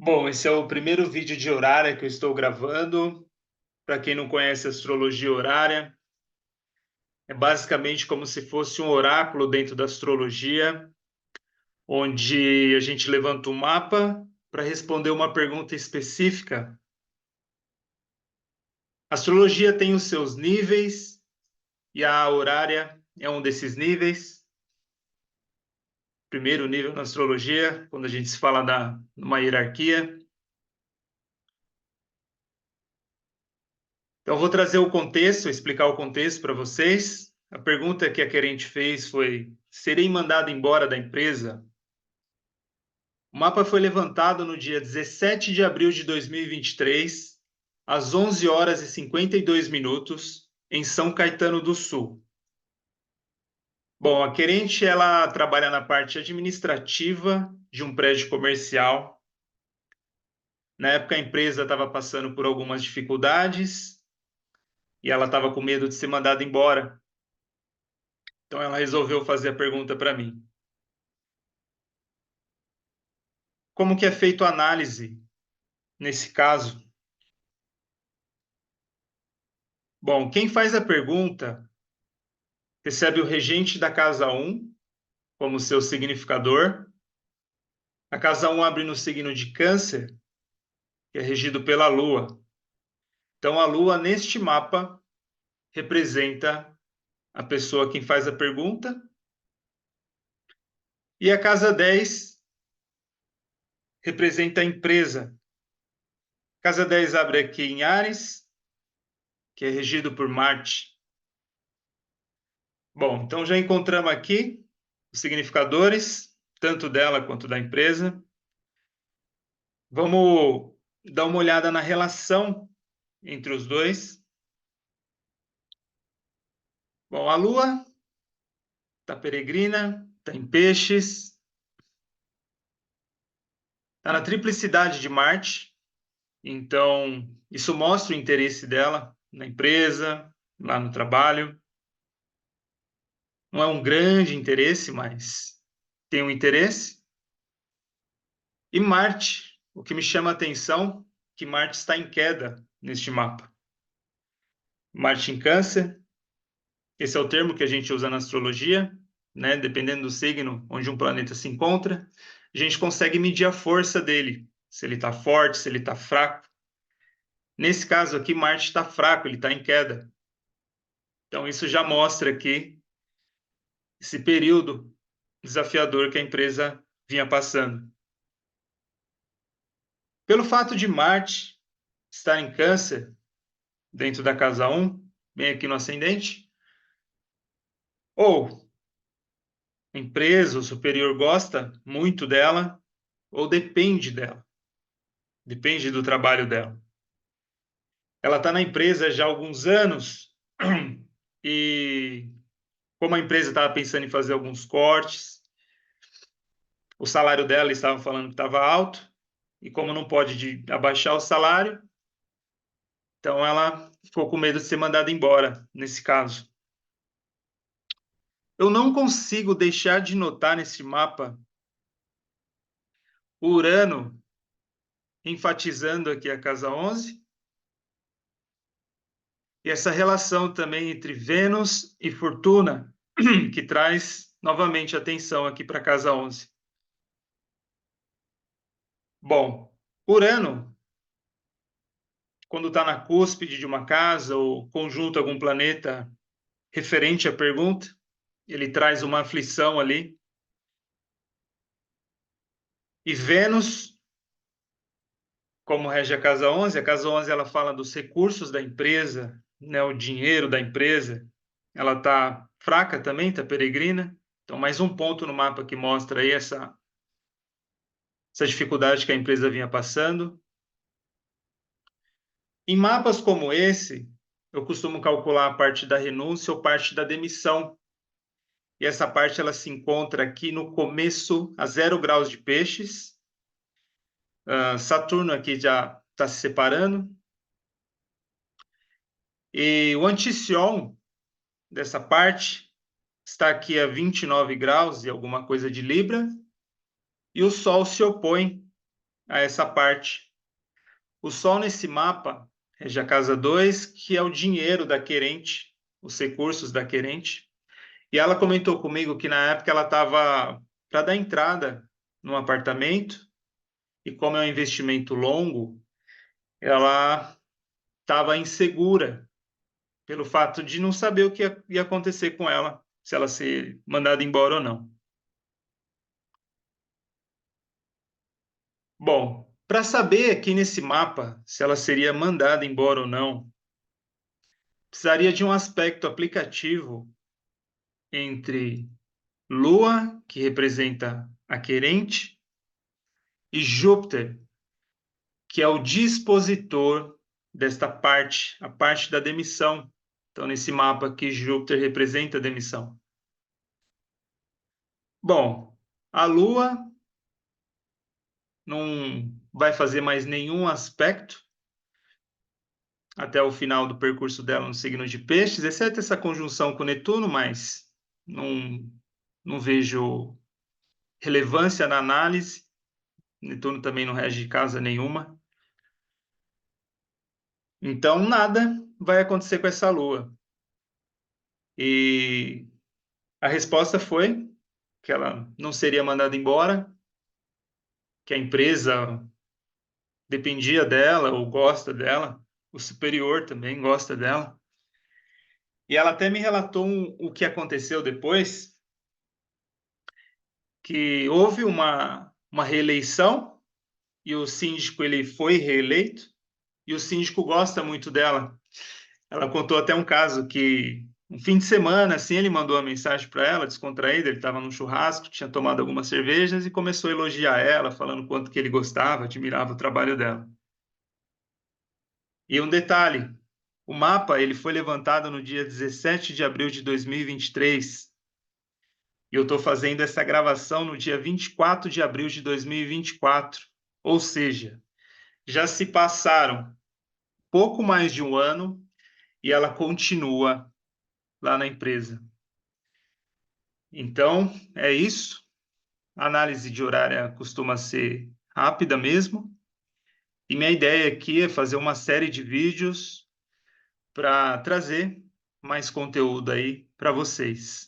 Bom, esse é o primeiro vídeo de horária que eu estou gravando. Para quem não conhece astrologia horária, é basicamente como se fosse um oráculo dentro da astrologia, onde a gente levanta um mapa para responder uma pergunta específica. A astrologia tem os seus níveis e a horária é um desses níveis. Primeiro nível na astrologia, quando a gente se fala numa hierarquia. Então, eu vou trazer o contexto, explicar o contexto para vocês. A pergunta que a querente fez foi: serei mandado embora da empresa? O mapa foi levantado no dia 17 de abril de 2023, às 11 horas e 52 minutos, em São Caetano do Sul. Bom, a querente ela trabalha na parte administrativa de um prédio comercial. Na época, a empresa estava passando por algumas dificuldades e ela estava com medo de ser mandada embora. Então ela resolveu fazer a pergunta para mim. Como que é feito a análise nesse caso? Bom, quem faz a pergunta recebe o regente da casa 1 como seu significador. A casa 1 abre no signo de Câncer, que é regido pela Lua. Então a Lua neste mapa representa a pessoa quem faz a pergunta. E a casa 10 representa a empresa. Casa 10 abre aqui em Áries, que é regido por Marte. Bom, então já encontramos aqui os significadores, tanto dela quanto da empresa. Vamos dar uma olhada na relação entre os dois. Bom, a Lua está peregrina, está em Peixes, está na triplicidade de Marte, então isso mostra o interesse dela na empresa, lá no trabalho. Não é um grande interesse, mas tem um interesse. E Marte, o que me chama a atenção, que Marte está em queda neste mapa. Marte em Câncer, esse é o termo que a gente usa na astrologia, né? Dependendo do signo onde um planeta se encontra, a gente consegue medir a força dele, se ele está forte, se ele está fraco. Nesse caso aqui, Marte está fraco, ele está em queda. Então, isso já mostra aqui esse período desafiador que a empresa vinha passando. Pelo fato de Marte estar em Câncer, dentro da casa 1, bem aqui no ascendente, ou a empresa, o superior gosta muito dela, ou depende dela, depende do trabalho dela. Ela está na empresa já há alguns anos e, como a empresa estava pensando em fazer alguns cortes, o salário dela estava falando que estava alto, e como não pode abaixar o salário, então ela ficou com medo de ser mandada embora, nesse caso. Eu não consigo deixar de notar nesse mapa o Urano enfatizando aqui a casa 11, e essa relação também entre Vênus e Fortuna, que traz novamente atenção aqui para a casa 11. Bom, Urano, quando está na cúspide de uma casa ou conjunto a algum planeta referente à pergunta, ele traz uma aflição ali. E Vênus, como rege a casa 11 ela fala dos recursos da empresa, né, o dinheiro da empresa. Ela está fraca também, está peregrina. Então, mais um ponto no mapa que mostra aí essa dificuldade que a empresa vinha passando. Em mapas como esse, eu costumo calcular a parte da renúncia ou parte da demissão. E essa parte ela se encontra aqui no começo, a 0 graus de Peixes. Saturno aqui já está se separando. E o anticion dessa parte está aqui a 29 graus e alguma coisa de Libra. E o Sol se opõe a essa parte. O Sol nesse mapa rege a casa 2, que é o dinheiro da querente, os recursos da querente. E ela comentou comigo que na época ela estava para dar entrada num apartamento, e como é um investimento longo, ela estava insegura pelo fato de não saber o que ia acontecer com ela, se ela ser mandada embora ou não. Bom, para saber aqui nesse mapa se ela seria mandada embora ou não, precisaria de um aspecto aplicativo entre Lua, que representa a querente, e Júpiter, que é o dispositor desta parte, a parte da demissão. Então, nesse mapa aqui, Júpiter representa a demissão. Bom, a Lua não vai fazer mais nenhum aspecto até o final do percurso dela no signo de Peixes, exceto essa conjunção com Netuno, mas não, não vejo relevância na análise. Netuno também não rege casa nenhuma. Então, nada vai acontecer com essa Lua. E a resposta foi que ela não seria mandada embora, que a empresa dependia dela ou gosta dela, o superior também gosta dela. E ela até me relatou o que aconteceu depois, que houve uma reeleição e o síndico ele foi reeleito e o síndico gosta muito dela. Ela contou até um caso que um fim de semana, assim, ele mandou uma mensagem para ela, descontraído, ele estava num churrasco, tinha tomado algumas cervejas e começou a elogiar ela, falando quanto que ele gostava, admirava o trabalho dela. E um detalhe, o mapa ele foi levantado no dia 17 de abril de 2023 e eu estou fazendo essa gravação no dia 24 de abril de 2024, ou seja, já se passaram pouco mais de um ano e ela continua lá na empresa. Então, é isso. A análise de horária costuma ser rápida mesmo. E minha ideia aqui é fazer uma série de vídeos para trazer mais conteúdo aí para vocês.